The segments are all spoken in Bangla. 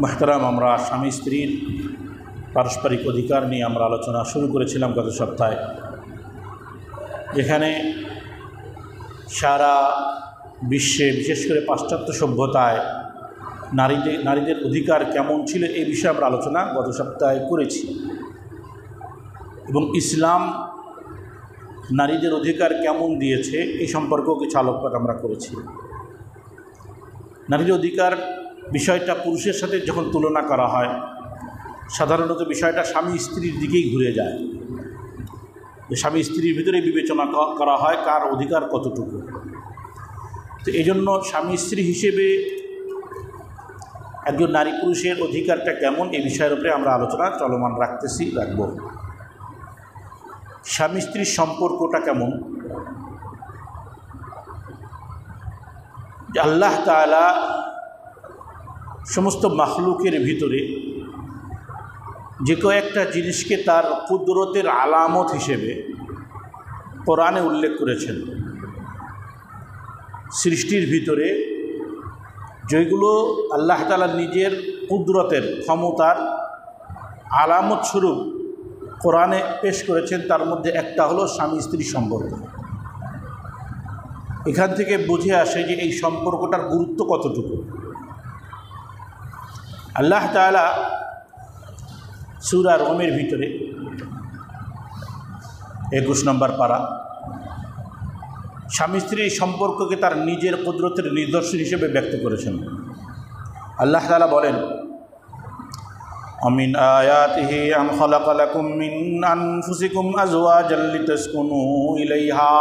মুহতারাম, আমরা স্বামী স্ত্রীর পারস্পরিক অধিকার নিয়ে আমরা আলোচনা শুরু করেছিলাম গত সপ্তাহে, যেখানে সারা বিশ্বে বিশেষ করে পাশ্চাত্য সভ্যতায় নারীদের অধিকার কেমন ছিল এই বিষয়ে আমরা আলোচনা গত সপ্তাহে করেছি এবং ইসলাম নারীদের অধিকার কেমন দিয়েছে এই সম্পর্কেও কিছু আলোকপাত আমরা করেছি। নারীর অধিকার বিষয়টা পুরুষের সাথে যখন তুলনা করা হয়, সাধারণত বিষয়টা স্বামী স্ত্রীর দিকেই ঘুরে যায়। স্বামী স্ত্রীর ভিতরে বিবেচনা করা হয় কার অধিকার কতটুকু। তো এই জন্য স্বামী স্ত্রী হিসেবে একজন নারী পুরুষের অধিকারটা কেমন এই বিষয়ের উপরে আমরা আলোচনা চলমান রাখব। স্বামী স্ত্রীর সম্পর্কটা কেমন, আল্লাহ তাআলা সমস্ত মাখলুকের ভিতরে যে কয়েকটা জিনিসকে তার কুদরতের আলামত হিসেবে কোরআনে উল্লেখ করেছেন। সৃষ্টির ভিতরে যেগুলো আল্লাহ তাআলা নিজের কুদরতের ক্ষমতার আলামত স্বরূপ কোরআনে পেশ করেছেন, তার মধ্যে একটা হলো স্বামী স্ত্রী সম্পর্ক। এখান থেকে বুঝে আসে যে এই সম্পর্কটার গুরুত্ব কতটুকু। আল্লাহ তাআলা সূরা রুমের ভিতরে 21 নম্বর পারা স্বামী স্ত্রীর সম্পর্ককে তার নিজের কুদরতের নিদর্শন হিসেবে ব্যক্ত করেছেন। আল্লাহ তাআলা বলেন, আমিন আয়াতিহি আন খালাকা লাকুম মিন আনফুসিকুম আজওয়াজান লিতাসকুনু ইলাইহা।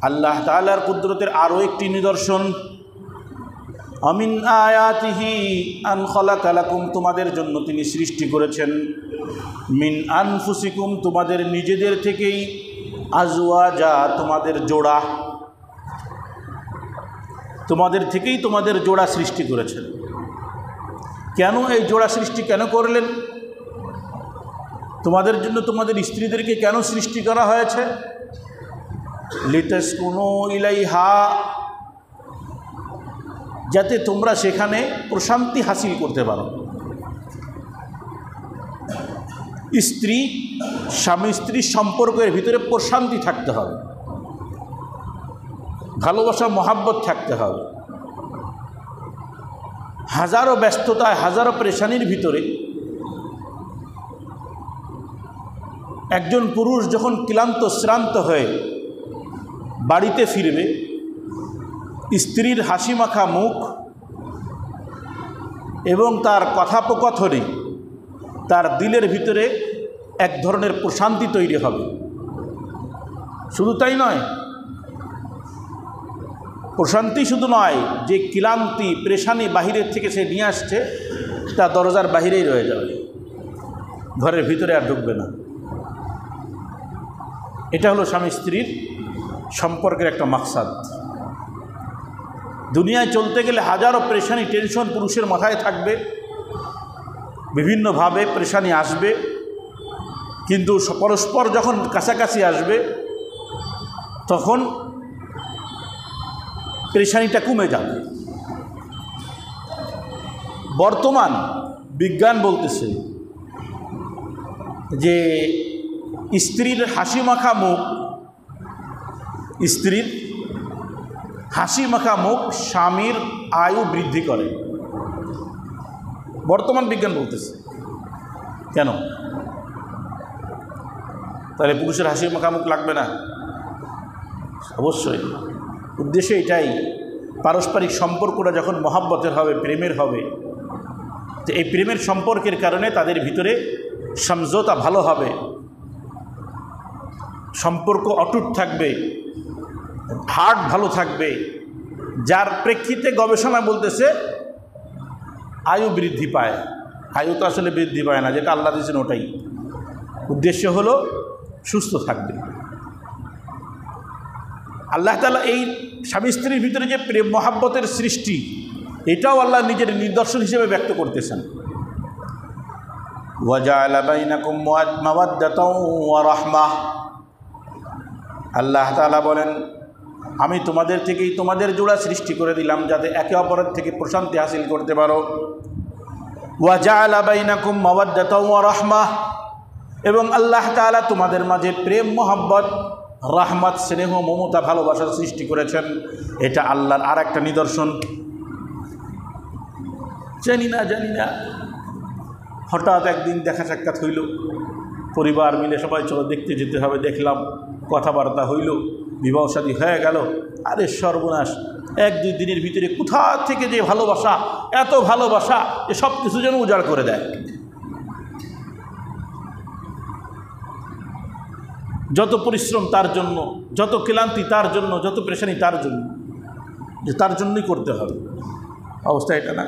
আল্লাহ তাআলার কুদরতের আরও একটি নিদর্শন, আমিন আয়াতিহি আন খালাকা লাকুম, তোমাদের জন্য তিনি সৃষ্টি করেছেন, মিন আনফুসিকুম, তোমাদের নিজেদের থেকেই, আজওয়াজা, তোমাদের জোড়া, তোমাদের থেকেই তোমাদের জোড়া সৃষ্টি করেছেন। কেন এই জোড়া সৃষ্টি কেন করলেন? তোমাদের জন্য তোমাদের স্ত্রীদেরকে কেন সৃষ্টি করা হয়েছে? লিতাসকুনু ইলাইহা, যাতে তোমরা সেখানে প্রশান্তি হাসিল করতে পারো। স্বামী স্ত্রীর সম্পর্কের ভিতরে প্রশান্তি থাকতে হবে, ভালোবাসা মহাব্বত থাকতে হবে। হাজারো ব্যস্ততায়, হাজারো পেরেশানির ভিতরে একজন পুরুষ যখন ক্লান্ত শ্রান্ত হয়ে বাড়িতে ফিরবে, স্ত্রীর হাসি মাখা মুখ এবং তার কথোপকথনে তার দিলের ভিতরে এক ধরনের প্রশান্তি তৈরি হবে। শুধু তাই নয়, প্রশান্তি শুধু নয়, যে ক্লান্তি পেরেশানি বাহিরের থেকে সে নিয়ে আসছে তা দরজার বাহিরেই রয়ে যাবে, ঘরের ভিতরে আর ঢুকবে না। এটা হলো স্বামী স্ত্রীর সম্পর্কের একটা মাকসাদ। দুনিয়ায় চলতে গেলে হাজারো পেরেশানি, টেনশন পুরুষের মাথায় থাকবে, বিভিন্নভাবে পেরেশানি আসবে, কিন্তু পরস্পর যখন কাছাকাছি আসবে তখন পেরেশানিটা কমে যাবে। বর্তমান বিজ্ঞান বলতেছে যে স্ত্রীর হাসি মাখা মুখ, স্ত্রীর হাসি মাখা মুখ স্বামীর আয়ু বৃদ্ধি করে। বর্তমান বিজ্ঞান বলতেছে। কেন? তাহলে পুরুষের হাসি মাখা মুখ লাগবে না? অবশ্যই। উদ্দেশ্য এটাই, পারস্পরিক সম্পর্কটা যখন মহাব্বতের হবে, প্রেমের হবে, তো এই প্রেমের সম্পর্কের কারণে তাদের ভিতরে সমঝোতা ভালো হবে, সম্পর্ক অটুট থাকবে, হার্ট ভালো থাকবে, যার প্রেক্ষিতে গবেষণা বলতেছে আয়ু বৃদ্ধি পায়। আয়ু তো আসলে বৃদ্ধি পায় না, যেটা আল্লাহ দিয়েছেন ওটাই। উদ্দেশ্য হলো সুস্থ থাকবে। আল্লাহ তাআলা এই স্বামী স্ত্রীর ভিতরে যে প্রেম মহাব্বতের সৃষ্টি, এটাও আল্লাহ নিজের নিদর্শন হিসেবে ব্যক্ত করতেছেন। ওয়াজাআলা বাইনাকুম মাওয়াদ্দাতাও ওয়া রাহমাহ, আল্লাহ তাআলা বলেন আমি তোমাদের থেকেই তোমাদের জোড়া সৃষ্টি করে দিলাম যাতে একে অপরের থেকে প্রশান্তি হাসিল করতে পারো। ওয়া জাআলা বাইনাকুম মাওয়াদ্দাতাও ওয়া রাহমাহ, এবং আল্লাহ তাআলা তোমাদের মাঝে প্রেম মোহাব্বত রাহমাত স্নেহ মমতা ভালোবাসার সৃষ্টি করেছেন। এটা আল্লাহর আর একটা নিদর্শন। জানি না হঠাৎ একদিন দেখা সাক্ষাৎ হইল, পরিবার মিলে সবাই চলো দেখতে যেতে হবে, দেখলাম, কথাবার্তা হইল, বিবাহ শাদী হয়ে গেল। আরে সর্বনাশ, 1-2 দিনের ভিতরে কোথা থেকে যে ভালোবাসা, এত ভালোবাসা যে সব কিছু যেন উজাড় করে দেয়। যত পরিশ্রম তার জন্য, যত ক্লান্তি তার জন্য, যত পেরেশানি তার জন্য, যে তার জন্যই করতে হবে। অবস্থা এটা না,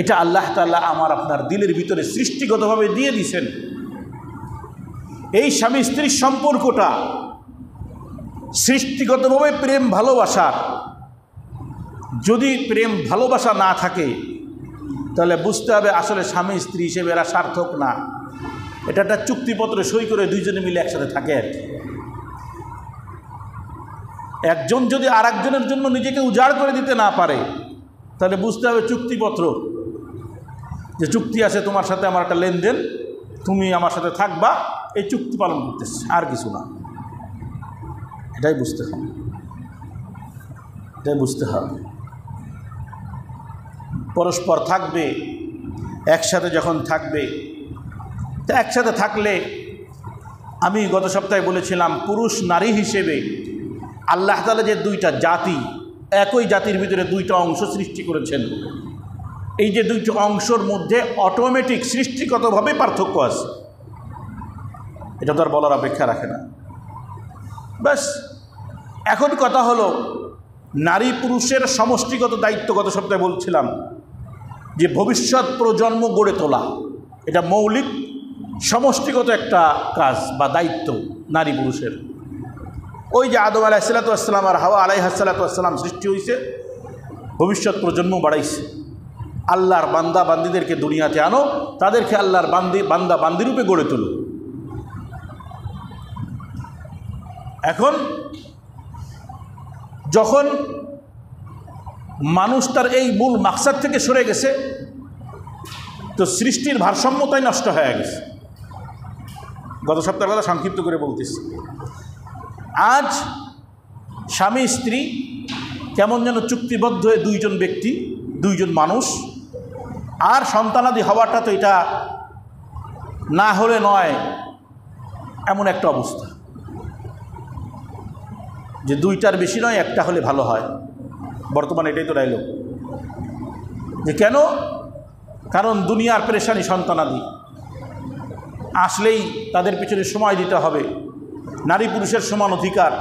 এটা আল্লাহ তাআলা আমার আপনার দিলের ভিতরে সৃষ্টিগতভাবে দিয়ে দিয়েছেন। এই স্বামী স্ত্রীর সম্পর্কটা সৃষ্টিগতভাবে প্রেম ভালোবাসার। যদি প্রেম ভালোবাসা না থাকে তাহলে বুঝতে হবে আসলে স্বামী স্ত্রী হিসেবে এরা সার্থক না। এটা একটা চুক্তিপত্রে সই করে দুইজনে মিলে একসাথে থাকে আর কি। একজন যদি আর একজনের জন্য নিজেকে উজাড় করে দিতে না পারে তাহলে বুঝতে হবে চুক্তিপত্র, যে চুক্তি আছে তোমার সাথে আমার একটা লেনদেন, তুমি আমার সাথে থাকবা, এই চুক্তি পালন করতেছে, আর কিছু না। এটাই বুঝতে হবে, এটাই বুঝতে হবে। পরস্পর থাকবে, একসাথে যখন থাকবে, তা একসাথে থাকলে আমি গত সপ্তাহে বলেছিলাম পুরুষ নারী হিসেবে আল্লাহ তাআলা যে দুইটা জাতি, একই জাতির ভিতরে দুইটা অংশ সৃষ্টি করেছেন, এই যে দুইটা অংশের মধ্যে অটোমেটিক সৃষ্টিগতভাবে পার্থক্য আছে, এটা তো আর বলার অপেক্ষা রাখে না। ব্যাস, এখন কথা হলো নারী পুরুষের সমষ্টিগত দায়িত্ব। গত সপ্তাহে বলছিলাম যে ভবিষ্যৎ প্রজন্ম গড়ে তোলা, এটা মৌলিক সমষ্টিগত একটা কাজ বা দায়িত্ব নারী পুরুষের। ওই যে আদম আলাইহিসসালাম আর হাওয়া আলাইহিসসালাম সৃষ্টি হয়েছে, ভবিষ্যৎ প্রজন্ম বাড়াইছে। আল্লাহর বান্দা বান্দিদেরকে দুনিয়াতে আনো, তাদেরকে আল্লাহর বান্দা বান্দিরূপে গড়ে তোলো। এখন যখন মানুষ তার এই মূল মাকসাদ থেকে সরে গেছে, তো সৃষ্টির ভারসাম্যতাই নষ্ট হয়ে গেছে। গত সপ্তাহের কথা সংক্ষিপ্ত করে বলতেছি। আজ স্বামী স্ত্রী কেমন যেন চুক্তিবদ্ধ হয়ে দুইজন ব্যক্তি, দুইজন মানুষ, আর সন্তানাদি হওয়াটা তো এটা না হলে নয়, এমন একটা অবস্থা যে দুইটার বেশি নয়, একটা হলে ভালো হয়। বর্তমানে এটাই তো ডায়লগ। যে কেন? কারণ দুনিয়ার পেরেশানি, সন্তানাদি আসলেই তাদের পিছনে সময় দিতে হবে। নারী পুরুষের সমান অধিকার,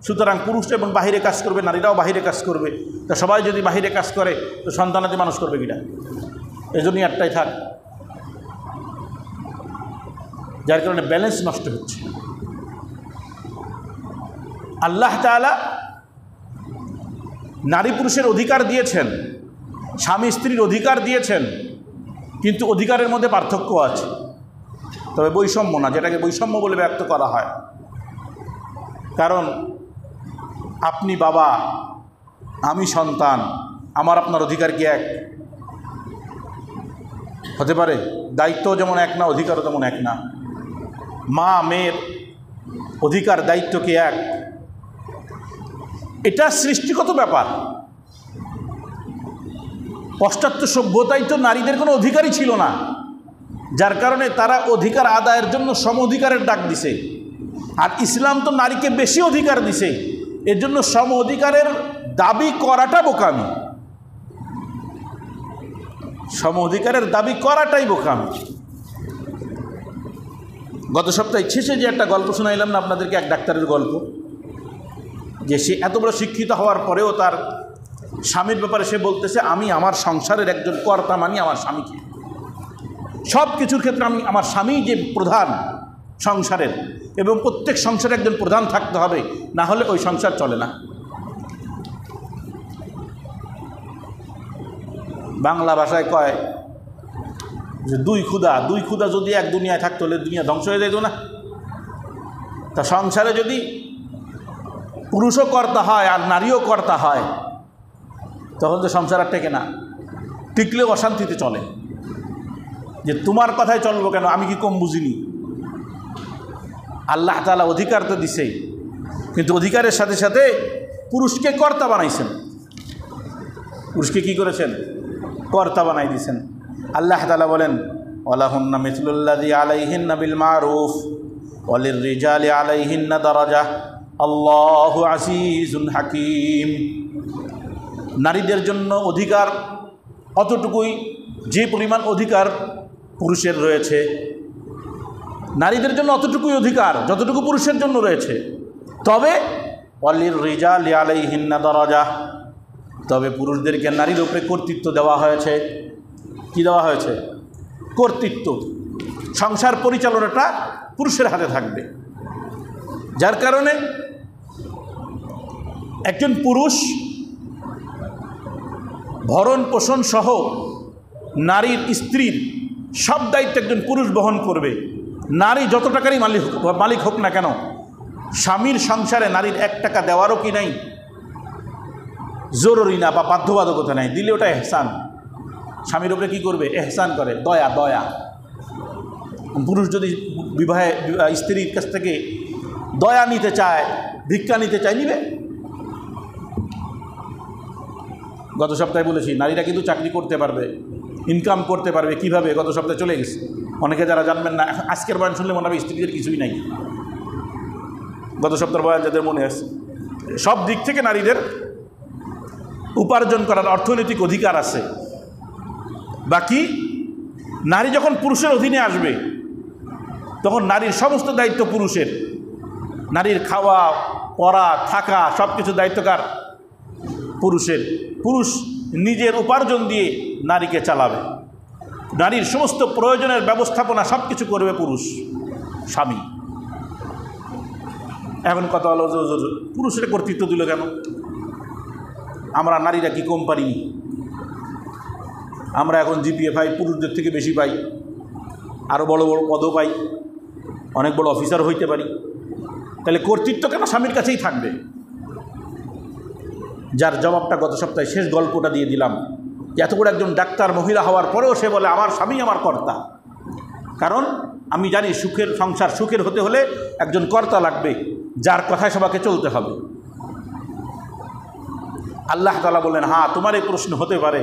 সুতরাং পুরুষ এবং বাহিরে কাজ করবে, নারীরাও বাহিরে কাজ করবে। তা সবাই যদি বাহিরে কাজ করে তো সন্তানাদি মানুষ করবে কিনা? এই জন্যই একটাই থাক, যার কারণে ব্যালেন্স নষ্ট হচ্ছে। আল্লাহ তাআলা নারী পুরুষের অধিকার দিয়েছেন, স্বামী স্ত্রীর অধিকার দিয়েছেন, কিন্তু অধিকারের মধ্যে পার্থক্য আছে, তবে বৈষম্য না, যেটাকে বৈষম্য বলে ব্যক্ত করা হয়। কারণ আপনি বাবা, আমি সন্তান, আমার আপনার অধিকার কি এক হতে পারে? দায়িত্ব যেমন এক না, অধিকারও তেমন এক না। মা মেয়ের অধিকার দায়িত্ব কি এক? এটা সৃষ্টিগত ব্যাপার। পাশ্চাত্য সভ্যতায় তো নারীদের কোনো অধিকারই ছিল না, যার কারণে তারা অধিকার আদায়ের জন্য সম অধিকারের ডাক দিছে। আর ইসলাম তো নারীকে বেশি অধিকার দিছে, এর জন্য সম অধিকারের দাবি করাটা বোকামি। সম অধিকারের দাবি করাটাই বোকামি। গত সপ্তাহে শেষে যে একটা গল্প শোনাইলাম না আপনাদেরকে, এক ডাক্তারের গল্প, যে সে এত বড় শিক্ষিত হওয়ার পরেও তার স্বামীর ব্যাপারে সে বলতেছে, আমি আমার সংসারের একজন কর্তা মানি আমার স্বামীকে। সব কিছুর ক্ষেত্রে আমি, আমার স্বামী যে প্রধান সংসারের, এবং প্রত্যেক সংসারে একজন প্রধান থাকতে হবে, না হলে ওই সংসার চলে না। বাংলা ভাষায় কয় যে দুই ক্ষুধা যদি এক দুনিয়ায় থাকতো হলে দুনিয়া ধ্বংস হয়ে যেত না। তা সংসারে যদি পুরুষও কর্তা হয় আর নারীও কর্তা হয়, তখন তো সংসার আর টেকে না, টিকলেও অশান্তিতে চলে। যে তোমার কথাই চলবো কেন, আমি কি কম বুঝিনি? আল্লাহ তাআলা অধিকার তো দিছেই, কিন্তু অধিকারের সাথে সাথে পুরুষকে কর্তা বানাইছেন। পুরুষকে কি করেছেন? কর্তা বানাই দিয়েছেন। আল্লাহ তাআলা বলেন, ওয়ালাহুন্না মিসলুল্লাযী আলাইহিন্না বিল মারুফ ওয়ালিররিজালি আলাইহিন্না দারাজাহ আল্লাহু আজিজুন হাকীম। নারীদের জন্য অধিকার অতটুকুই যে পরিমাণ অধিকার পুরুষের রয়েছে, নারীদের জন্য অতটুকুই অধিকার যতটুকু পুরুষের জন্য রয়েছে। তবে ওয়ালিররিজালি আলাইহিন্না দারাজাহ, তবে পুরুষদেরকে নারীর উপরে কর্তৃত্ব দেওয়া হয়েছে। কি দেওয়া হয়েছে? কর্তৃত্ব। সংসার পরিচালনাটা পুরুষের হাতে থাকবে, যার কারণে একজন পুরুষ ভরণ পোষণ সহ নারীর স্ত্রীর সব দায়িত্ব একজন পুরুষ বহন করবে। নারী যত টাকারই মালিক হোক না কেন, স্বামীর সংসারে নারীর 1 টাকা দেওয়ারও কি নাই, জরুরি না বা বাধ্যবাধকতা নাই, দিলে ওটা এহসান। স্বামীর উপরে কী করবে? এহসান করে, দয়া। দয়া। পুরুষ যদি বিবাহে স্ত্রীর কাছ থেকে দয়া নিতে চায়, ভিক্ষা নিতে চায়, নিবে। গত সপ্তাহে বলেছি নারীরা কিন্তু চাকরি করতে পারবে, ইনকাম করতে পারবে। কিভাবে? গত সপ্তাহে চলে গেছে। অনেকে যারা জানবেন না, আজকের বয়ান শুনলে মনে হবে স্ত্রীদের কিছুই নাই। গত সপ্তাহের বয়ান যাদের মনে আছে, সব দিক থেকে নারীদের উপার্জন করার অর্থনৈতিক অধিকার আছে। বাকি নারী যখন পুরুষের অধীনে আসবে, তখন নারীর সমস্ত দায়িত্ব পুরুষের। নারীর খাওয়া, পড়া, থাকা সব কিছু দায়িত্ব কার? পুরুষের। পুরুষ নিজের উপার্জন দিয়ে নারীকে চালাবে। নারীর সমস্ত প্রয়োজনের ব্যবস্থাপনা সব কিছু করবে পুরুষ, স্বামী। এখন কথা হলো যে পুরুষের কর্তৃত্ব দিল কেন? আমরা নারীরা কি কম পারিনি? আমরা এখন জিপিএ পাই, পুরুষদের থেকে বেশি পাই, আরও বড় বড় পদও পাই, অনেক বড় অফিসার হইতে পারি। তাহলে কর্তৃত্ব কেন স্বামীর কাছেই থাকবে? যার জবাবটা গত সপ্তাহে শেষ গল্পটা দিয়ে দিলাম। এত করে একজন ডাক্তার মহিলা হওয়ার পরেও সে বলে আমার স্বামী আমার কর্তা। কারণ আমি জানি সুখের সংসার সুখের হতে হলে একজন কর্তা লাগবে, যার কথায় সবাইকে চলতে হবে। আল্লাহ তাআলা বললেন, হ্যাঁ তোমার এই প্রশ্ন হতে পারে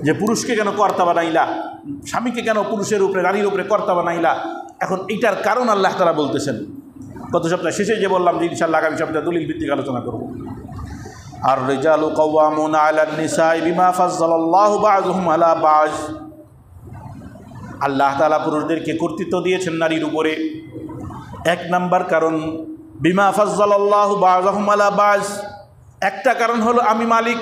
যে পুরুষকে কেন কর্তা বানাইলা, স্বামীকে কেন পুরুষের উপরে নারীর উপরে কর্তা বানাইলা? এখন এইটার কারণ আল্লাহ তাআলা বলতেছেন। গত সপ্তাহে শেষে যে বললাম যে ইনশাআল্লাহ আগামী সপ্তাহে দলিল ভিত্তিক আলোচনা করব। আর রিজালু কাওয়ামুনা আলান নিসাই বিমা ফাজ্জালাল্লাহু বা'যুহুম আলা বা'য। আল্লাহ তাআলা পুরুষদেরকে কর্তৃত্ব দিয়েছেন নারীর উপরে। 1 নাম্বার কারণ বিমা ফাজ্জালাল্লাহু বা'যুহুম আলা বা'য। একটা কারণ হলো আমি মালিক,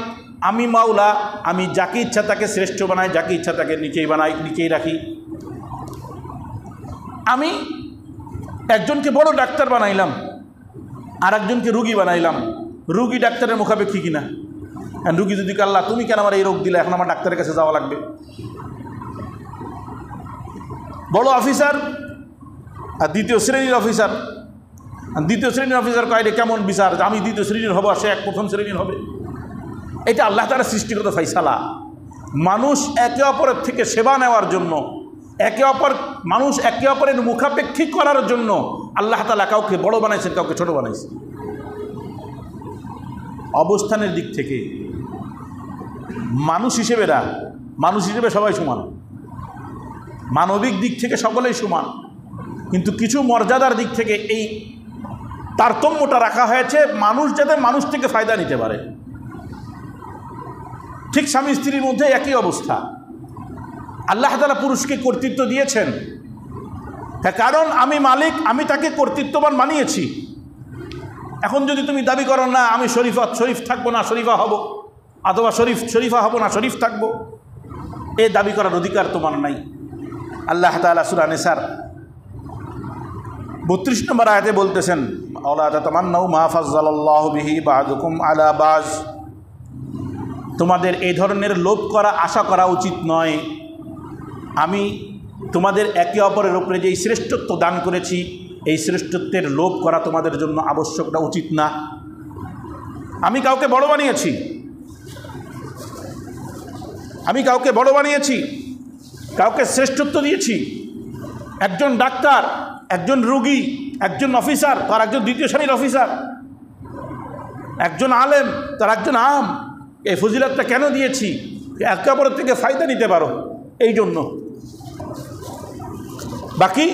আমি মাওলা, আমি যাকে ইচ্ছা তাকে শ্রেষ্ঠ বানাই, যাকে ইচ্ছা তাকে নিচেই বানাই, নিচেই রাখি। আমি একজনকে বড় ডাক্তার বানাইলাম, আর একজনকে রুগী বানাইলাম। রুগী ডাক্তারের মুখাপেক্ষী কিনা? রুগী যদি আল্লাহ তুমি কেন আমার এই রোগ দিলে, এখন আমার ডাক্তারের কাছে যাওয়া লাগবে। বড় অফিসার আর দ্বিতীয় শ্রেণীর অফিসার, দ্বিতীয় শ্রেণীর অফিসার কয়টা কেমন বিচার, আমি দ্বিতীয় শ্রেণীর হবো আর সে প্রথম শ্রেণীর হবে? এটা আল্লাহ তাআলার সৃষ্টিগত ফাইসালা। মানুষ একে অপরের থেকে সেবা নেওয়ার জন্য, মানুষ একে অপরের মুখাপেক্ষী করার জন্য আল্লাহ তাআলা কাউকে বড় বানাইছেন, কাউকে ছোট বানাইছেন। অবস্থানের দিক থেকে মানুষ হিসেবে সবাই সমান, মানবিক দিক থেকে সকলেই সমান, কিন্তু কিছু মর্যাদার দিক থেকে এই তারতম্যটা রাখা হয়েছে, মানুষ যাতে মানুষ থেকে ফায়দা নিতে পারে। ঠিক স্বামী স্ত্রীর মধ্যে একই অবস্থা। আল্লাহ তাআলা পুরুষকে কর্তৃত্ব দিয়েছেন, কারণ আমি মালিক, আমি তাকে কর্তৃত্ববান বানিয়েছি। এখন যদি তুমি দাবি করো না আমি শরীফ থাকবো না শরীফা হব, অথবা শরীফা হব না শরীফ থাকবো, এই দাবি করার অধিকার তোমার নাই। আল্লাহ তাআলা সূরা নিসার 32 নম্বর আয়াতে বলতেছেন, ওয়ালা তাতামান্নাউ মা ফাজ্জালাল্লাহু বিহি বা'যুকুম আলা বা'য। তোমাদের এই ধরনের লোভ করা, আশা করা উচিত নয়। আমি তোমাদের একে অপরের উপরে যে শ্রেষ্ঠত্ব দান করেছি, এই শ্রেষ্ঠত্বের লোভ করা তোমাদের জন্য আবশ্যকটা উচিত না। আমি কাউকে বড় বানিয়েছি, আমি কাউকে বড় বানিয়েছি, কাউকে শ্রেষ্ঠত্ব দিয়েছি। একজন ডাক্তার, একজন রোগী, একজন অফিসার তার একজন দ্বিতীয় শ্রেণীর অফিসার, একজন আলেম তার একজন আম। এই ফজিলতটা কেন দিয়েছি? একে অপরের থেকে ফায়দা নিতে পারো, এই জন্য। বাকি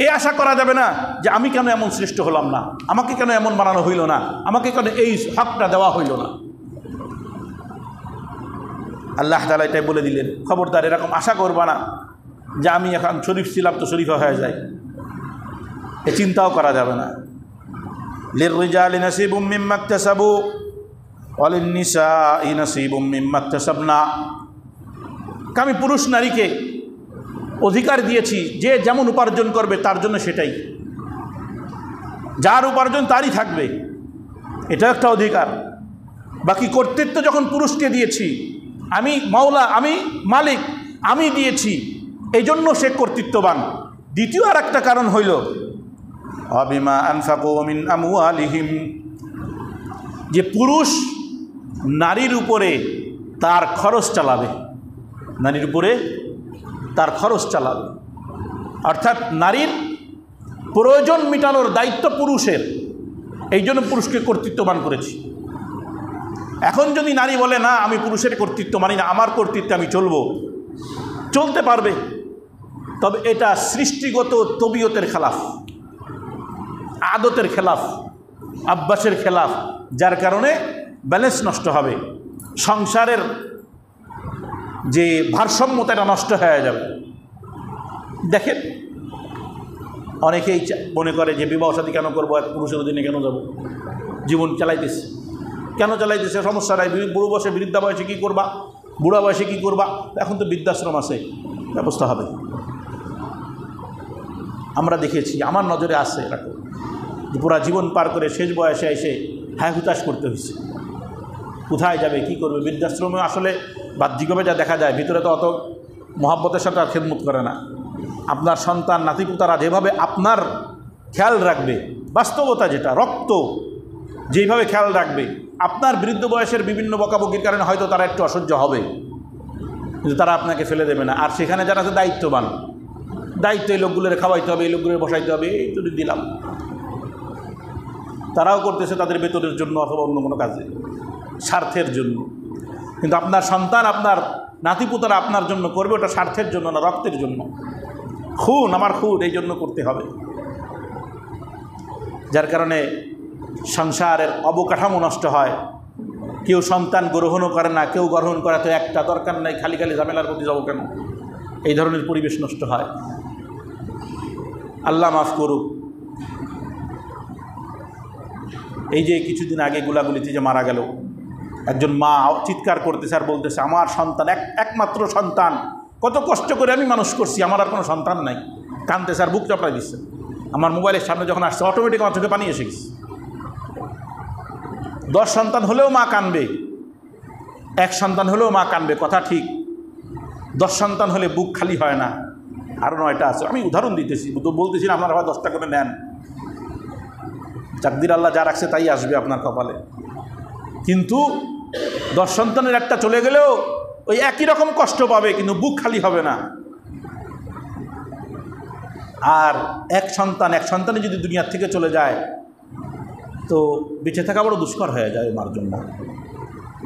এ আশা করা যাবে না যে আমি কেন এমন সৃষ্ট হলাম না, আমাকে কেন এমন বানানো হইল না, আমাকে কেন এই হকটা দেওয়া হইল না। আল্লাহ তাআলা এটাই বলে দিলেন, খবরদার এরকম আশা করবা না যে আমি এখন শরীফ ছিলাম তো শরীফা হয়ে যায়, এ চিন্তাও করা যাবে না। লিররিজালি নাসিবুম মিম্মা ইকতাসাবু ওয়া লিন-নিসাই নাসিবুম মিম্মা ইকতাসাবনা। আমি পুরুষ নারীকে অধিকার দিয়েছি, যে যেমন উপার্জন করবে তার জন্য সেটাই, যার উপার্জন তারই থাকবে, এটা একটা অধিকার। বাকি কর্তৃত্ব যখন পুরুষকে দিয়েছি, আমি মাওলা, আমি মালিক, আমি দিয়েছি, এই জন্য সে কর্তৃত্ববান। দ্বিতীয় আর একটা কারণ হইল অবিমা আনফাকু মিন আমওয়ালিহিম, যে পুরুষ নারীর উপরে তার খরচ চালাবে, নারীর উপরে তার খরচ চালাবে। অর্থাৎ নারীর প্রয়োজন মেটানোর দায়িত্ব পুরুষের, এই জন্য পুরুষকে কর্তৃত্ববান করেছি। এখন যদি নারী বলে না আমি পুরুষের কর্তৃত্ব মানি না, আমার কর্তৃত্বে আমি চলবো, চলতে পারবে, তবে এটা সৃষ্টিগত তবিয়তের খেলাফ, আদতের খেলাফ, অভ্যাসের খেলাফ, যার কারণে ব্যালেন্স নষ্ট হবে, সংসারের যে ভারসাম্যতা এটা নষ্ট হয়ে যাবে। দেখেন অনেকেই মনে করে যে বিবাহ সাথী কেন করবো, এক পুরুষের অধীনে কেন যাব, জীবন চালাইতেছে, কেন চালাইতেছে, সমস্যা নাই, বুড়ো বয়সে বৃদ্ধা বয়সে কী করবা, বুড়া বয়সে কী করবা, এখন তো বৃদ্ধাশ্রম আছে, ব্যবস্থা হবে। আমরা দেখেছি, আমার নজরে আছে এরকম, যে পুরা জীবন পার করে শেষ বয়সে এসে হ্যাঁ হুতাশ করতে হয়েছে। কোথায় যাবে, কি করবে? বৃদ্ধাশ্রমে আসলে বাহ্যিকভাবে যা দেখা যায়, ভিতরে তো অত মহাব্বতের সাথে আর খেদমত করে না। আপনার সন্তান নাতিপুতারা যেভাবে আপনার খেয়াল রাখবে, বাস্তবতা যেটা, রক্ত যেইভাবে খেয়াল রাখবে, আপনার বৃদ্ধ বয়সের বিভিন্ন বকাবকির কারণে হয়তো তারা একটু অসহ্য হবে, কিন্তু তারা আপনাকে ফেলে দেবে না। আর সেখানে যারা আছে দায়িত্ববান, দায়িত্ব এই লোকগুলোর খাওয়াইতে হবে, এই লোকগুলোর বসাইতে হবে, এই যদি দিলাম, তারাও করতেছে তাদের বেতনের জন্য অথবা অন্য কোনো কাজে, স্বার্থের জন্য। কিন্তু আপনার সন্তান, আপনার নাতিপুতারা আপনার জন্য করবে, ওটা স্বার্থের জন্য না, রক্তের জন্য। খুন, আমার খুন, এই জন্য করতে হবে। যার কারণে সংসারের অবকাঠামো নষ্ট হয়, কেউ সন্তান গ্রহণও করে না, কেউ গ্রহণ করা তো একটা দরকার নাই, খালি খালি ঝামেলার প্রতি যাবো কেন, এই ধরনের পরিবেশ নষ্ট হয়। আল্লাহ মাফ করুক। এই যে কিছুদিন আগে গোলাগুলিতে যে মারা গেল একজন মা, চিৎকার করতেছে আর বলতেছে আমার সন্তান, একমাত্র সন্তান, কত কষ্ট করে আমি মানুষ করছি, আমার আর কোনো সন্তান নাই, কাঁদতেছে আর বুক চাপড়াই দিচ্ছে। আমার মোবাইলের সামনে যখন আসছে অটোমেটিক আমার চোখে পানি এসে গেছে। 10 সন্তান হলেও মা কাঁদবে, 1 সন্তান হলেও মা কাঁদবে, কথা ঠিক। 10 সন্তান হলে বুক খালি হয় না, আরও 9টা আছে। আমি উদাহরণ দিতেছি, তো বলতেছি না আপনারা হয় 10টা করে নেন, চাকদির আল্লাহ যা রাখছে তাই আসবে আপনার কপালে। কিন্তু 10 সন্তানের একটা চলে গেলেও ওই একই রকম কষ্ট পাবে, কিন্তু বুক খালি হবে না। আর এক সন্তানে যদি দুনিয়ার থেকে চলে যায় তো বেঁচে থাকা বড় দুষ্কর হয়ে যায় মার জন্য,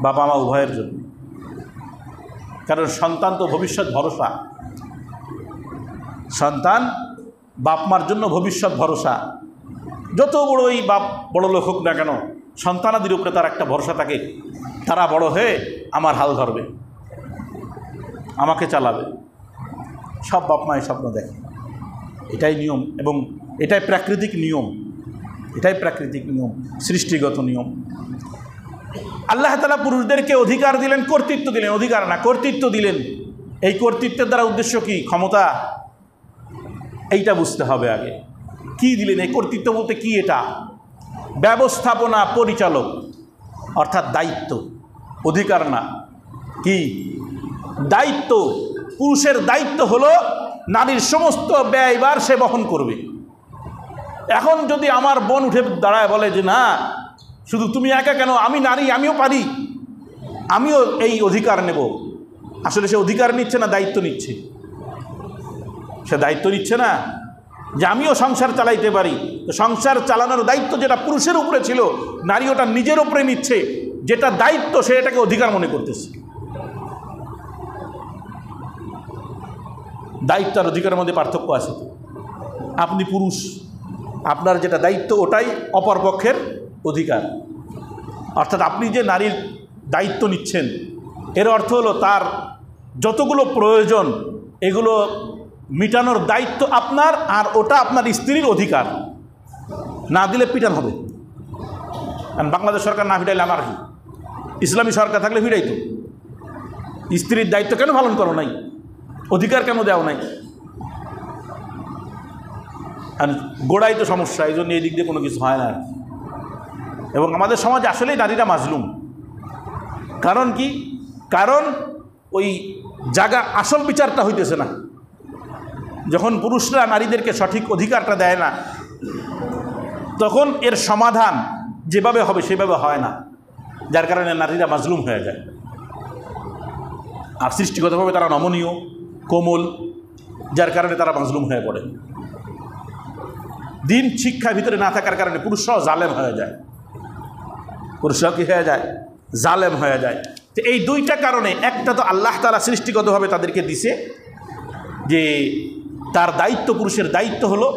বাবা মা উভয়ের জন্য। কারণ সন্তান তো ভবিষ্যৎ ভরসা, সন্তান বাপ মার জন্য ভবিষ্যৎ ভরসা। যত বড়ই বাপ বড় লোক হোক না কেন, সন্তানাদের উপরে তার একটা ভরসা থাকে, তারা বড় হয়ে আমার হাল ধরবে, আমাকে চালাবে। সব বাপ মায়ের স্বপ্ন দেখে, এটাই নিয়ম এবং এটাই প্রাকৃতিক নিয়ম, এটাই প্রাকৃতিক নিয়ম, সৃষ্টিগত নিয়ম। আল্লাহ তাআলা পুরুষদেরকে অধিকার দিলেন, কর্তৃত্ব দিলেন, অধিকার না কর্তৃত্ব দিলেন। এই কর্তৃত্বের দ্বারা উদ্দেশ্য কি? ক্ষমতা, এইটা বুঝতে হবে আগে। কি দিলেন? এই কর্তৃত্ব বলতে কি? এটা ব্যবস্থাপনা, পরিচালক, অর্থাৎ দায়িত্ব, অধিকার না। কি দায়িত্ব? পুরুষের দায়িত্ব হলো নারীর সমস্ত ব্যয়ভার সে বহন করবে। এখন যদি আমার বোন উঠে দাঁড়ায় বলে যে না শুধু তুমি একা কেন, আমি নারী, আমিও পারি, আমিও এই অধিকার নেব। আসলে সে অধিকার নিচ্ছে না, দায়িত্ব নিচ্ছে। সে দায়িত্ব নিচ্ছে না যে আমিও সংসার চালাইতে পারি। তো সংসার চালানোর দায়িত্ব যেটা পুরুষের উপরে ছিল, নারী ওটা নিজের উপরে নিচ্ছে। যেটা দায়িত্ব সে এটাকে অধিকার মনে করতেছে। দায়িত্ব আর অধিকারের মধ্যে পার্থক্য আছে। আপনি পুরুষ, আপনার যেটা দায়িত্ব ওটাই অপরপক্ষের অধিকার। অর্থাৎ আপনি যে নারীর দায়িত্ব নিচ্ছেন, এর অর্থ হলো তার যতগুলো প্রয়োজন এগুলো মিটানোর দায়িত্ব আপনার, আর ওটা আপনার স্ত্রীর অধিকার। না দিলে পিটান হবে। কারণ বাংলাদেশ সরকার না ফিটাইলে আমার কি, ইসলামী সরকার থাকলে ফিটাইতো। স্ত্রীর দায়িত্ব কেন পালন করো নাই, অধিকার কেন দেওয়া নাই? আর গোড়াই তো সমস্যা, এই জন্য এই দিক দিয়ে কোনো কিছু হয় না। এবং আমাদের সমাজে আসলেই নারীরা মাজলুম। কারণ কি? কারণ ওই জায়গা আসল বিচারটা হইতেছে না। যখন পুরুষরা নারীদেরকে সঠিক অধিকারটা দেয় না, তখন এর সমাধান যেভাবে হবে সেভাবে হয় না, যার কারণে নারীরা মাজলুম হয়ে যায়। আর সৃষ্টিগতভাবে তারা নমনীয়, কোমল, যার কারণে তারা মাজলুম হয়ে পড়ে। দিন শিক্ষার ভিতরে না থাকার কারণে পুরুষরাও জালেম হয়ে যায়। পুরুষরাও কি হয়ে যায়? জালেম হয়ে যায়। তো এই দুইটা কারণে, একটা তো আল্লাহ তাআলা সৃষ্টিগতভাবে তাদেরকে দিছে যে তার দায়িত্ব, পুরুষের দায়িত্ব হলো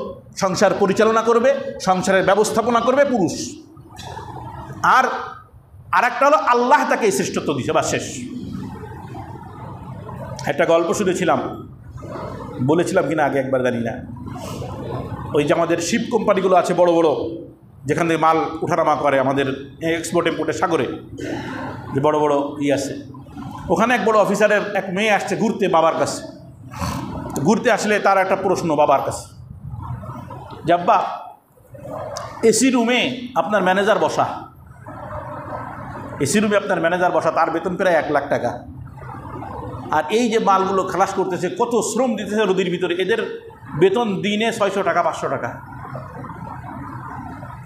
সংসার পরিচালনা করবে, সংসারের ব্যবস্থাপনা করবে পুরুষ। আর আরেকটা হলো আল্লাহ তাকে এই শ্রেষ্ঠত্ব দিছে, বা শেষ। একটা গল্প শুনেছিলাম, বলেছিলাম কিনা আগে একবার জানি না। ওই যে আমাদের শিপ কোম্পানিগুলো আছে বড় বড়, যেখান থেকে মাল উঠানামা করে আমাদের এক্সপোর্ট ইম্পোর্টের সাগরে, যে বড় বড় আছে, ওখানে এক বড় অফিসারের এক মেয়ে আসছে ঘুরতে বাবার কাছে। ঘুরতে আসলে তার একটা প্রশ্ন বাবার কাছে, যে আব্বা, এসি রুমে আপনার ম্যানেজার বসা, এসি রুমে আপনার ম্যানেজার বসা, তার বেতন প্রায় 1 লাখ টাকা। আর এই যে মালগুলো খালাস করতেছে, কত শ্রম দিতেছে রোদের ভিতরে, এদের বেতন দিনে 600 টাকা 500 টাকা।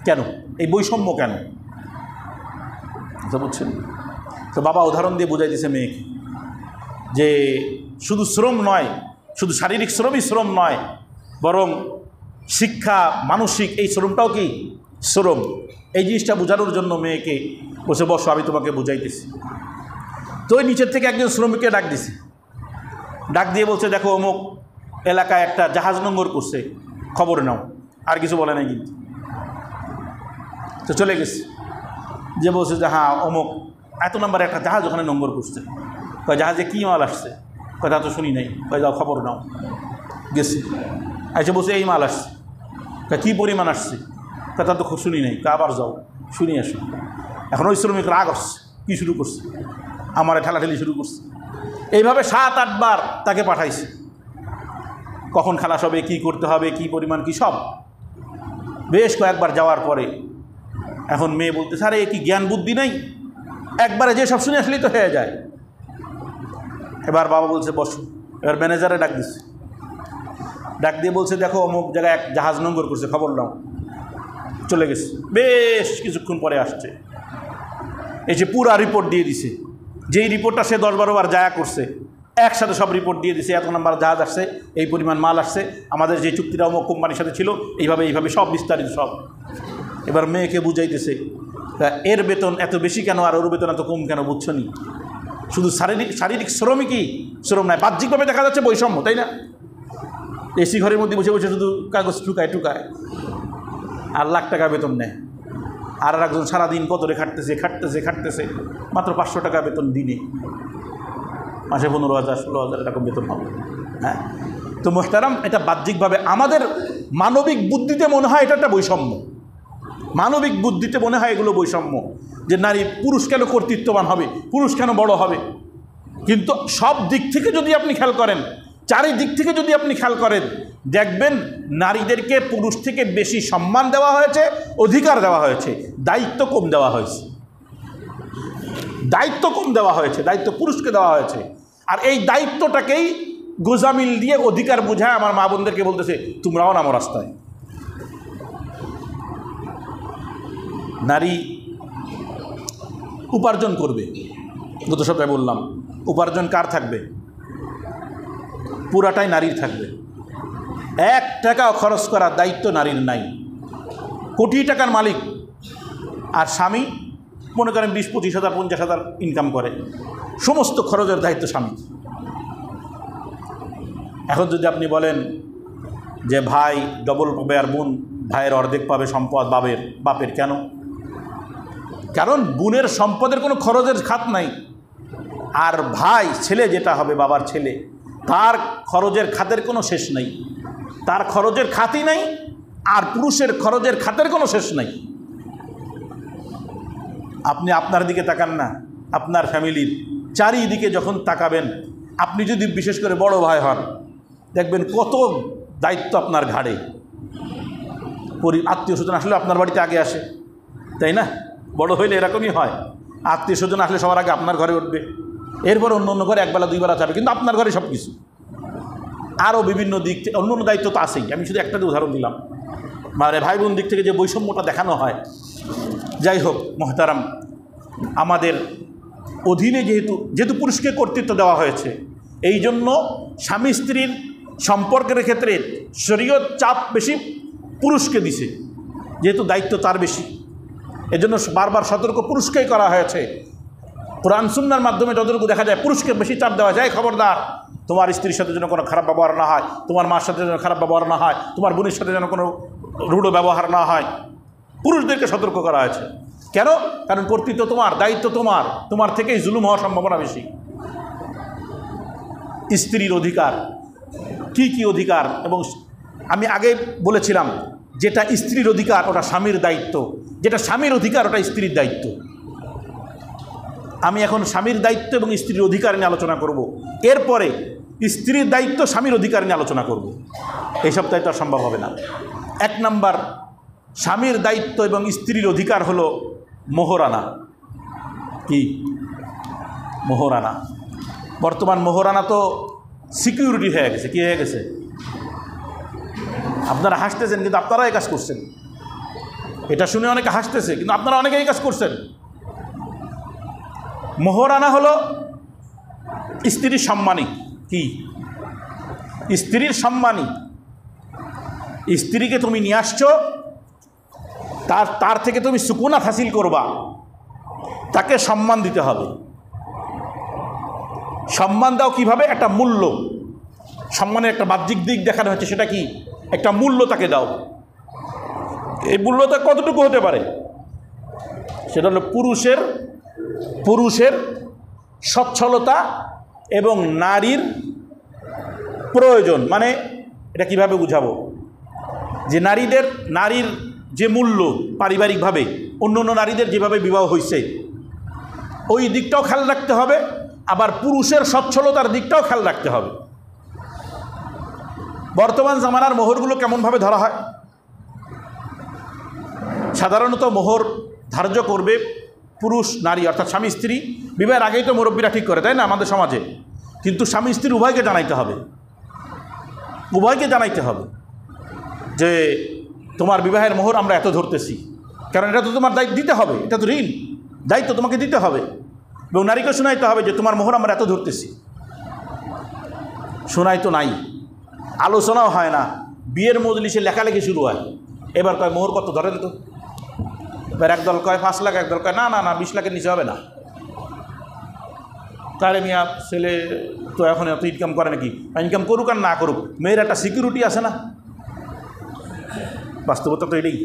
কেন এই বৈষম্য কেন? বুঝছেন? তো বাবা উদাহরণ দিয়ে বুঝাই দিছে মেয়েকে যে শুধু শ্রম নয়, শুধু শারীরিক শ্রমই শ্রম নয়, বরং শিক্ষা, মানসিক এই শ্রমটাও কি শ্রম। এই জিনিসটা বোঝানোর জন্য মেয়েকে বসে বসো, আমি তোমাকে বুঝাইতেছি। তো ওই নিচের থেকে একজন শ্রমিককে ডাক দিছে, ডাক দিয়ে বলছে, দেখো অমুক এলাকায় একটা জাহাজ নোঙর করছে, খবর নাও। আর কিছু বলে নাই কিন্তু। তো চলে গেছে, যে বলছে যে হ্যাঁ অমুক এত নাম্বার একটা জাহাজ ওখানে নোঙর করছে। কয় জাহাজে কী মাল আসছে? কথা তো শুনি নাই। কয় যাও খবর নাও। গেছি, আচ্ছা বলছে এই মাল আসছে। কী পরিমাণ আসছে? কথা তো শুনি নাই। আবার যাও, শুনি আসো। এখন ওই শ্রমিক রাগ আসছে, কী শুরু করছে? আমার ঠেলাঠেলি শুরু করছে। এইভাবে 7-8 বার তাকে পাঠাইছে, কখন খালাস হবে, কী করতে হবে, কী পরিমাণ কী সব। বেশ কয়েকবার যাওয়ার পরে এখন মেয়ে বলতে, স্যার এ কি জ্ঞান বুদ্ধি নেই, একবারে যে সব শুনে আসলেই তো হয়ে যায়। এবার বাবা বলছে বসো। এবার ম্যানেজারে ডাক দিচ্ছে, ডাক দিয়ে বলছে, দেখো অমুক জায়গায় এক জাহাজ নোঙর করছে, খবর নাও। চলে গেছে। বেশ কিছুক্ষণ পরে আসছে, এসে পুরা রিপোর্ট দিয়ে দিছে। যেই রিপোর্টটা সে 10-12 বার জায়া করছে, একসাথে সব রিপোর্ট দিয়ে দিছে। এত নাম্বার জাহাজ আসছে, এই পরিমাণ মাল আসছে, আমাদের যে চুক্তিটা অমুক কোম্পানির সাথে ছিল, এইভাবে এইভাবে সব বিস্তারিত সব। এবার মেয়েকে বুঝাইতেছে, এর বেতন এত বেশি কেন আর ওর বেতন এত কম কেন, বুঝছো নি? শুধু শারীরিক শ্রমিকই শ্রম নয়, বাহ্যিকভাবে দেখা যাচ্ছে বৈষম্য, তাই না? এসি ঘরের মধ্যে বসে বসে শুধু কাগজ টুকায়, আর লাখ টাকা বেতন নেয়। আর একজন সারাদিন কতরে খাটতেছে, মাত্র 500 টাকা বেতন দিনে, মাসে 15,000 16,000 এরকম বেতন হবে। হ্যাঁ, তো মোহতারাম, এটা বাহ্যিকভাবে আমাদের মানবিক বুদ্ধিতে মনে হয় এটা একটা বৈষম্য। মানবিক বুদ্ধিতে মনে হয় এগুলো বৈষম্য, যে নারী, পুরুষ কেন কর্তৃত্ববান হবে, পুরুষ কেন বড় হবে। কিন্তু সব দিক থেকে যদি আপনি খেয়াল করেন, চারিদিক থেকে যদি আপনি খেয়াল করেন, দেখবেন নারীদেরকে পুরুষ থেকে বেশি সম্মান দেওয়া হয়েছে, অধিকার দেওয়া হয়েছে, দায়িত্ব কম দেওয়া হয়েছে। দায়িত্ব পুরুষকে দেওয়া হয়েছে। আর এই দায়িত্বটাকেই গোজামিল দিয়ে অধিকার বোঝায় আমার মা বোনদেরকে বলতেছে, তোমরাও নামো রাস্তায়। নারী উপার্জন করবে। গত সপ্তাহে বললাম উপার্জন কার থাকবে? পুরাটাই নারীর থাকবে। 1 টাকাও খরচ করার দায়িত্ব নারীর নাই। কোটি টাকার মালিক আর স্বামী মনে করেন 20-25 হাজার 50,000 ইনকাম করে, সমস্ত খরচের দায়িত্ব স্বামী। এখন যদি আপনি বলেন যে ভাই ডবল পাবে আর বোন ভাইয়ের অর্ধেক পাবে সম্পদ বাপের, কেন? কারণ বোনের সম্পদের কোনো খরচের খাত নাই, আর ভাই ছেলে যেটা হবে বাবার ছেলে তার খরচের খাতের কোনো শেষ নেই, তার খরচের খাতই নাই, আর পুরুষের খরচের খাতের কোনো শেষ নাই। আপনি আপনার দিকে তাকান না, আপনার ফ্যামিলির চারিদিকে যখন তাকাবেন, আপনি যদি বিশেষ করে বড় ভাই হন, দেখবেন কত দায়িত্ব আপনার ঘাড়ে। আত্মীয় স্বজন আসলে আপনার বাড়িতে আগে আসে, তাই না? বড় হইলে এরকমই হয়, আত্মীয় স্বজন আসলে সবার আগে আপনার ঘরে উঠবে, এরপর অন্য অন্য ঘরে 1 বেলা 2 বেলা যাবে, কিন্তু আপনার ঘরে সব কিছু। আরও বিভিন্ন দিক থেকে অন্য অন্য দায়িত্ব তো আছেই। আমি শুধু একটা উদাহরণ দিলাম, মানে ভাই বোন দিক থেকে যে বৈষম্যটা দেখানো হয়। যাই হোক মহতারাম, আমাদের অধীনে যেহেতু পুরুষকে কর্তৃত্ব দেওয়া হয়েছে, এই জন্য স্বামী স্ত্রীর সম্পর্কের ক্ষেত্রে শরীয়ত চাপ বেশি পুরুষকে দিছে, যেহেতু দায়িত্ব তার বেশি। এজন্য বারবার সতর্ক পুরুষকেই করা হয়েছে। কোরআন সুন্নাহর মাধ্যমে যতটুকু দেখা যায় পুরুষকে বেশি চাপ দেওয়া যায়, খবরদার তোমার স্ত্রীর সাথে যেন কোনো খারাপ ব্যবহার না হয়, তোমার মার সাথে যেন খারাপ ব্যবহার না হয়, তোমার বোনের সাথে যেন কোনো রূঢ় ব্যবহার না হয়। পুরুষদেরকে সতর্ক করা হয়েছে। কেন? কারণ কর্তৃত্ব তোমার, দায়িত্ব তোমার থেকেই জুলুম হওয়ার সম্ভাবনা বেশি। স্ত্রীর অধিকার কি কি অধিকার, এবং আমি আগে বলেছিলাম যেটা স্ত্রীর অধিকার ওটা স্বামীর দায়িত্ব, যেটা স্বামীর অধিকার ওটা স্ত্রীর দায়িত্ব। আমি এখন স্বামীর দায়িত্ব এবং স্ত্রীর অধিকার নিয়ে আলোচনা করব, এরপরে স্ত্রীর দায়িত্ব স্বামীর অধিকার নিয়ে আলোচনা করব। এই সপ্তাহে তো সম্ভব হবে না। 1 নাম্বার স্বামীর দায়িত্ব এবং স্ত্রীর অধিকার হলো মোহরানা। কি মোহরানা? বর্তমান মোহরানা তো সিকিউরিটি হয়ে গেছে। কি হয়ে গেছে? আপনারা হাসতেছেন, কিন্তু আপনারা এই কাজ করছেন। এটা শুনে অনেকে হাসতেছে, কিন্তু আপনারা অনেকে এই কাজ করছেন। মোহরানা হলো স্ত্রীর সম্মানী। কি? স্ত্রীর সম্মানী। স্ত্রীকে তুমি নিয়ে আসছো, তার থেকে তুমি সুকুনাত হাসিল করবা, তাকে সম্মান দিতে হবে। সম্মান দাও কিভাবে? একটা মূল্য, সম্মানের একটা বাহ্যিক দিক দেখানো হচ্ছে, সেটা কি? একটা মূল্য তাকে দাও। এই মূল্যটা কতটুকু হতে পারে? সেটা হলো পুরুষের সচ্ছলতা এবং নারীর প্রয়োজন। মানে এটা কিভাবে বুঝাবো? যে নারীর যে মূল্য পারিবারিকভাবে অন্য অন্য নারীদের যেভাবে বিবাহ হয়েছে ওই দিকটাও খেয়াল রাখতে হবে, আবার পুরুষের সচ্ছলতার দিকটাও খেয়াল রাখতে হবে। বর্তমান জামানার মোহরগুলো কেমনভাবে ধরা হয়? সাধারণত মোহর ধার্য করবে পুরুষ নারী, অর্থাৎ স্বামী স্ত্রী। বিবাহের আগেই তো মুরব্বীরা ঠিক করে, তাই না, আমাদের সমাজে। কিন্তু স্বামী স্ত্রী উভয়কে জানাইতে হবে যে তোমার বিবাহের মোহর আমরা এত ধরতেছি, কারণ এটা তো তোমার দায়িত্ব দিতে হবে, এটা তো ঋণ, দায়িত্ব তোমাকে দিতে হবে। এবং নারীকে শোনাইতে হবে যে তোমার মোহর আমরা এত ধরতেছি। শোনাই তো নাই, আলোচনাও হয় না, বিয়ের মজলিসে লেখালেখি শুরু হয়। এবার কয় মোহর কত ধরেন তো? এবার একদল কয় 5 লাখ, একদল কয় না 20 লাখের নিচে হবে না। তাহলে মিয়া ছেলে তো এখন এত ইনকাম করে নাকি? ইনকাম করুক আর না করুক, মেয়ের একটা সিকিউরিটি আছে না? বাস্তবতা তো এটাই।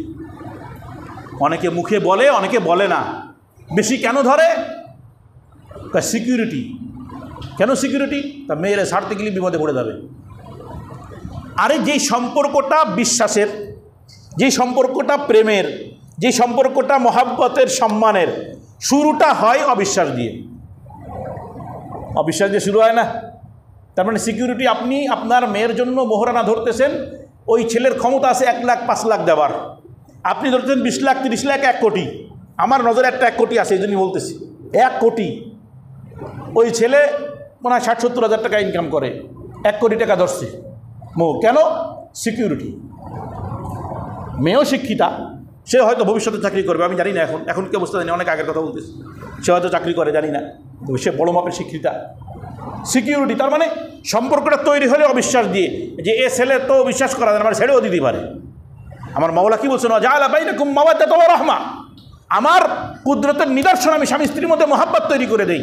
অনেকে মুখে বলে, অনেকে বলে না। বেশি কেন ধরে? সিকিউরিটি। কেন সিকিউরিটি? তা মেয়েরা ছাড়তে গেলে বিপদে পড়ে যাবে। আরে যেই সম্পর্কটা বিশ্বাসের, যেই সম্পর্কটা প্রেমের, যে সম্পর্কটা মহাব্বতের, সম্মানের, শুরুটা হয় অবিশ্বাস দিয়ে। অবিশ্বাস দিয়ে শুরু হয় না? তার মানে সিকিউরিটি। আপনি আপনার মেয়ের জন্য মোহরানা ধরতেছেন, ওই ছেলের ক্ষমতা আছে 1 লাখ 5 লাখ দেওয়ার, আপনি ধরতেছেন 20 লাখ 30 লাখ 1 কোটি। আমার নজরে একটা 1 কোটি আছে, এই জন্যই বলতেছি 1 কোটি। ওই ছেলে মনে হয় 60-70 হাজার টাকা ইনকাম করে, 1 কোটি টাকা ধরছে মোহ। কেন? সিকিউরিটি। মেয়েও শিক্ষিতা, সে হয়তো ভবিষ্যতে চাকরি করবে, আমি জানি না, এখন কি অবস্থা জানি, অনেক আগের কথা বলতেছি। সে হয়তো চাকরি করে, জানি না, সে বড় মাপের শিক্ষিতা। সিকিউরিটি, তার মানে সম্পর্কটা তৈরি হলে অবিশ্বাস দিয়ে, যে এ ছেলে তো বিশ্বাস করা যায় না, আমার ছেড়েও দিতে পারে। আমার মাওলা কি বলছেন, জাআলা বাইনাকুম মাওয়াদ্দাতাও ওয়া রাহমা, আমার কুদরতের নিদর্শন আমি স্বামী স্ত্রীর মধ্যে মহাব্বত তৈরি করে দেই।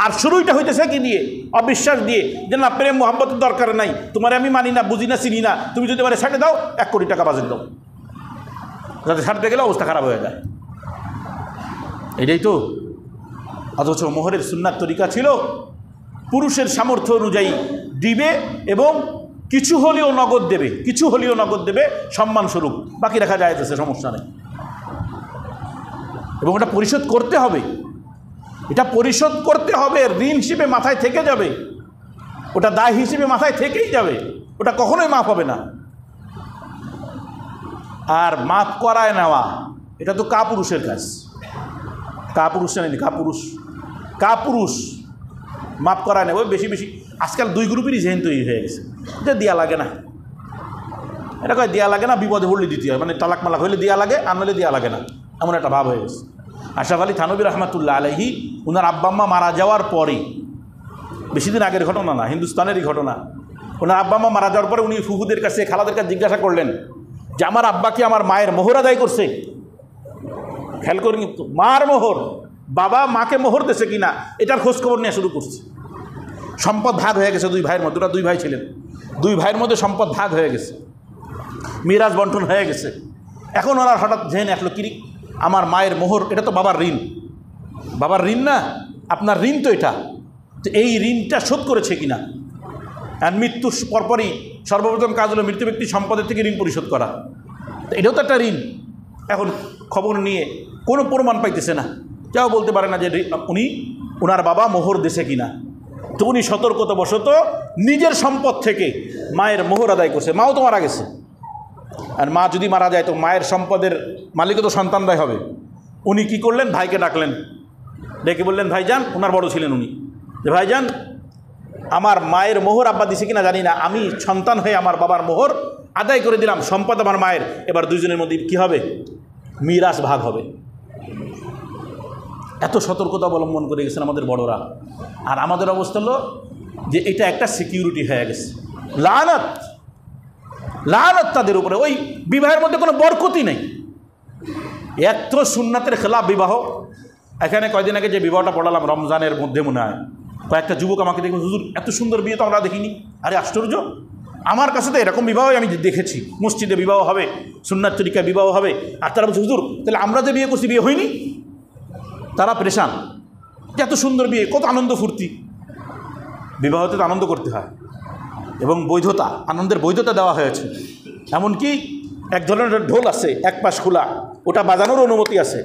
আর শুরুইটা হইতেছে কি দিয়ে? অবিশ্বাস দিয়ে, যে না, প্রেম মহাব্বতের দরকার নাই, তোমার আমি মানি না, বুঝি না, চিনি না, তুমি যদি আমার ছেড়ে দাও 1 কোটি টাকা বাজেট দাও, যাতে ছাড়তে গেলে অবস্থা খারাপ হয়ে যায়। এটাই তো। অথচ মোহরের সুন্নাত তরিকা ছিল পুরুষের সামর্থ্য অনুযায়ী দিবে এবং কিছু হলেও নগদ দেবে সম্মানস্বরূপ, বাকি রাখা যায়, সমস্যা নেই। এবং এটা পরিশোধ করতে হবে, ঋণ হিসেবে মাথায় থেকে যাবে, ওটা দায় হিসেবে মাথায় থেকেই যাবে, ওটা কখনোই মাফ হবে না। আর মাফ করায় নেওয়া, এটা তো কাপুরুষের কাজ। কাপুরুষ মাফ করায় নেবে বেশি। আজকাল 2 গ্রুপেরই জেহেন তৈরি হয়ে গেছে, যে দেয়া লাগে না, এটা কয় দেয়া লাগে না, বিপদে পড়লে দিতে হয়, মানে তালাক মালাক হইলে দেয়া লাগে, আর নইলে দেয়া লাগে না, এমন একটা ভাব হয়ে গেছে। আশরাফ আলী থানভী রহমাতুল্লাহ আলাইহি, ওনার আব্বা আম্মা মারা যাওয়ার পরে, বেশি দিন আগের ঘটনা না, হিন্দুস্তানেরই ঘটনা। ওনার আব্বা আম্মা মারা যাওয়ার পরে উনি ফুফুদের কাছে, খালাদের কাছে জিজ্ঞাসা করলেন যে আমার আব্বা কি আমার মায়ের মোহর আদায় করছে? খেয়াল করেন কিন্তু, মার মোহর, বাবা মাকে মোহর দিয়েছে কিনা এটার খোঁজখবর নেওয়া শুরু করছে। সম্পদ ভাগ হয়ে গেছে 2 ভাইয়ের মধ্যে, ওরা 2 ভাই ছিলেন, 2 ভাইয়ের মধ্যে সম্পদ ভাগ হয়ে গেছে, মিরাজ বন্টন হয়ে গেছে। এখন ওরা হঠাৎ জেনে আসলো, কি আমার মায়ের মোহর, এটা তো বাবার ঋণ না, আপনার ঋণ তো এটা, তো এই ঋণটা শোধ করেছে কিনা। আর মৃত্যুর পরপরই সর্বপ্রথম কাজ হলো মৃত্যু ব্যক্তির সম্পদের থেকে ঋণ পরিশোধ করা, তো এটাও তো একটা ঋণ। এখন খবর নিয়ে কোনো প্রমাণ পাইতেছে না, কেউ বলতে পারে না যে ওনার বাবা মোহর দিয়েছে কিনা। তো উনি সতর্কতাবশত নিজের সম্পদ থেকে মায়ের মোহর আদায় করছে। মাও তো মারা গেছে, আর মা যদি মারা যায় তো মায়ের সম্পদের মালিকও তো সন্তানরাই হবে। উনি কি করলেন, ভাইকে ডাকলেন, ডেকে বললেন, ভাইজান, ওনার বড় ছিলেন উনি, যে ভাইজান, আমার মায়ের মোহর আব্বা দিছে কিনা জানি না, আমি সন্তান হয়ে আমার বাবার মোহর আদায় করে দিলাম, সম্পদ আমার মায়ের, এবার 2 জনের মধ্যে কি হবে? মিরাস ভাগ হবে। এত সতর্কতা অবলম্বন করে গেছেন আমাদের বড়রা। আর আমাদের অবস্থা হলো যে এটা একটা সিকিউরিটি হয়ে গেছে। লানত তাদের উপরে, ওই বিবাহের মধ্যে কোনো বরকতই নেই। এত সুন্নাতের খেলাফ বিবাহ। এখানে কয়দিন আগে যে বিবাহটা পড়ালাম রমজানের মধ্যে, মনে হয় কয়েকটা যুবক আমাকে দেখবেন, হুজুর এত সুন্দর বিয়ে তো আমরা দেখিনি। আরে আশ্চর্য, আমার কাছে তো এরকম বিবাহই আমি দেখেছি, মসজিদে বিবাহ হবে, সুন্নাত তরিকায় বিবাহ হবে, আর তারা বলছে হুজুর তাহলে আমরা যে বিয়ে করছি বিয়ে হয়নি। তারা পরেশান, এত সুন্দর বিয়ে, কত আনন্দ ফুর্তি। বিবাহতে তো আনন্দ করতে হয়, এবং আনন্দের বৈধতা দেওয়া হয়েছে। এমনকি এক ধরনের ঢোল আছে, এক পাশ খোলা, ওটা বাজানোর অনুমতি আছে,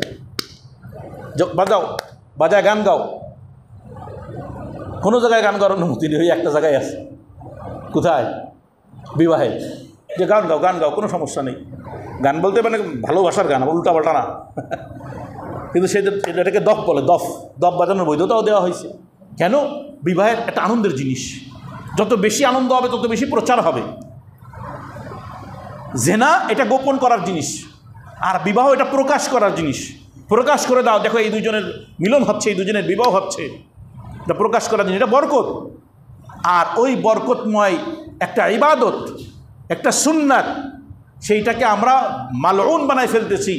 বাজায় গান গাও। কোনো জায়গায় গান গাওয়ার অনুমতি নেই, একটা জায়গায় আছে। কোথায়? বিবাহে, যে গান গাও, কোনো সমস্যা নেই। গান বলতে মানে ভালোবাসার গান, উল্টা পাল্টা না। কিন্তু এটাকে দফ বলে, দফ বাজানোর বৈধতাও দেওয়া হয়েছে। কেন? বিবাহের একটা আনন্দের জিনিস, যত বেশি আনন্দ হবে তত বেশি প্রচার হবে। জেনা এটা গোপন করার জিনিস, আর বিবাহ এটা প্রকাশ করার জিনিস। প্রকাশ করে দাও, দেখো এই 2 জনের মিলন হচ্ছে, এই 2 জনের বিবাহ হচ্ছে, এটা প্রকাশ করার জিনিস, এটা বরকত। আর ওই বরকতময় একটা ইবাদত, একটা সুন্নাত, সেইটাকে আমরা মালউন বানাই ফেলতেছি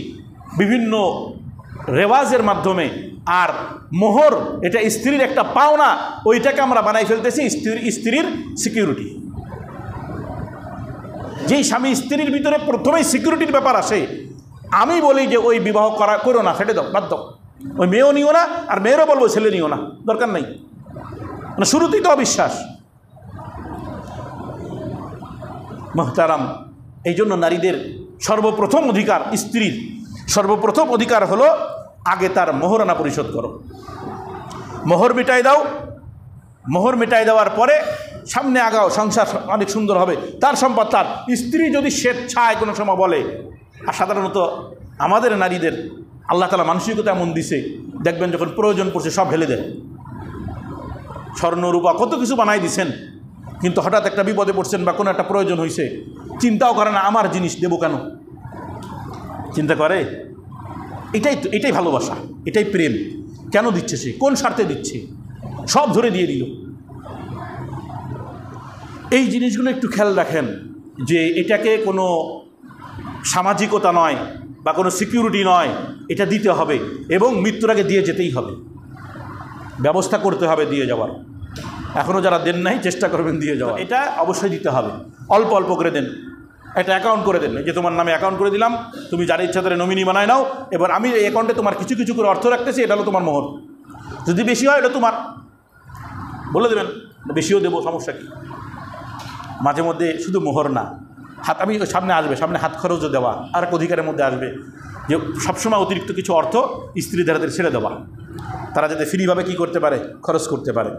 বিভিন্ন রেওয়াজের মাধ্যমে। আর মোহর এটা স্ত্রীর একটা পাওনা, ওইটাকে আমরা বানাই ফেলতেছি স্ত্রীর সিকিউরিটি। যেই স্বামী স্ত্রীর ভিতরে প্রথমেই সিকিউরিটির ব্যাপার আসে, আমি বলি যে ওই বিবাহ করো না, ফেটে দাও, বাদ দাও। ওই মেয়েও নিও না, আর মেয়েরও বলবো ছেলে নিও না, দরকার নেই, মানে শুরুতেই তো অবিশ্বাস। মুহতারাম, এই জন্য নারীদের সর্বপ্রথম অধিকার, স্ত্রীর সর্বপ্রথম অধিকার হলো আগে তার মোহরানা পরিশোধ করো, মোহর মিটাই দাও। মোহর মিটাই দেওয়ার পরে সামনে আগাও, সংসার অনেক সুন্দর হবে। তার সম্পদ তার। স্ত্রী যদি স্বেচ্ছায় কোনো সময় বলে, আর সাধারণত আমাদের নারীদের আল্লাহ তাআলা মানসিকতা এমন দিছে, দেখবেন যখন প্রয়োজন পড়ছে সব ঢেলে দেয়। স্বর্ণ রূপা কত কিছু বানাই দিছেন, কিন্তু হঠাৎ একটা বিপদে পড়ছেন বা কোনো একটা প্রয়োজন হয়েছে, চিন্তাও করে না আমার জিনিস দেবো কেন। চিন্তা করে? এটাই ভালোবাসা, এটাই প্রেম। কেন দিচ্ছে সে? কোন স্বার্থে দিচ্ছে? সব ধরে দিয়ে দিল। এই জিনিসগুলো একটু খেয়াল রাখেন যে এটাকে কোনো সামাজিকতা নয় বা কোনো সিকিউরিটি নয়, এটা দিতে হবে এবং মৃত্যুর আগে দিয়ে যেতেই হবে, ব্যবস্থা করতে হবে দিয়ে যাওয়ার। এখনও যারা দেন নাই চেষ্টা করবেন দিয়ে যাওয়া, এটা অবশ্যই দিতে হবে। অল্প অল্প করে দেন, একটা অ্যাকাউন্ট করে দেন, যে তোমার নামে অ্যাকাউন্ট করে দিলাম, তুমি যার ইচ্ছা তারা নমিনি বানায় নাও, এবার আমি এই অ্যাকাউন্টে তোমার কিছু কিছু করে অর্থ রাখতেছি, এটা হলো তোমার মোহর। যদি বেশি হয় এটা তোমার, বলে দেবেন, বেশিও দেবো, সমস্যা কী। মাঝে মধ্যে শুধু মোহর না, আমি সামনে আসবে, সামনে হাত খরচও দেওয়া আর এক অধিকারের মধ্যে আসবে, যে সবসময় অতিরিক্ত কিছু অর্থ স্ত্রীদের ছেড়ে দেওয়া, তারা যাতে ফ্রিভাবে কী করতে পারে, খরচ করতে পারে।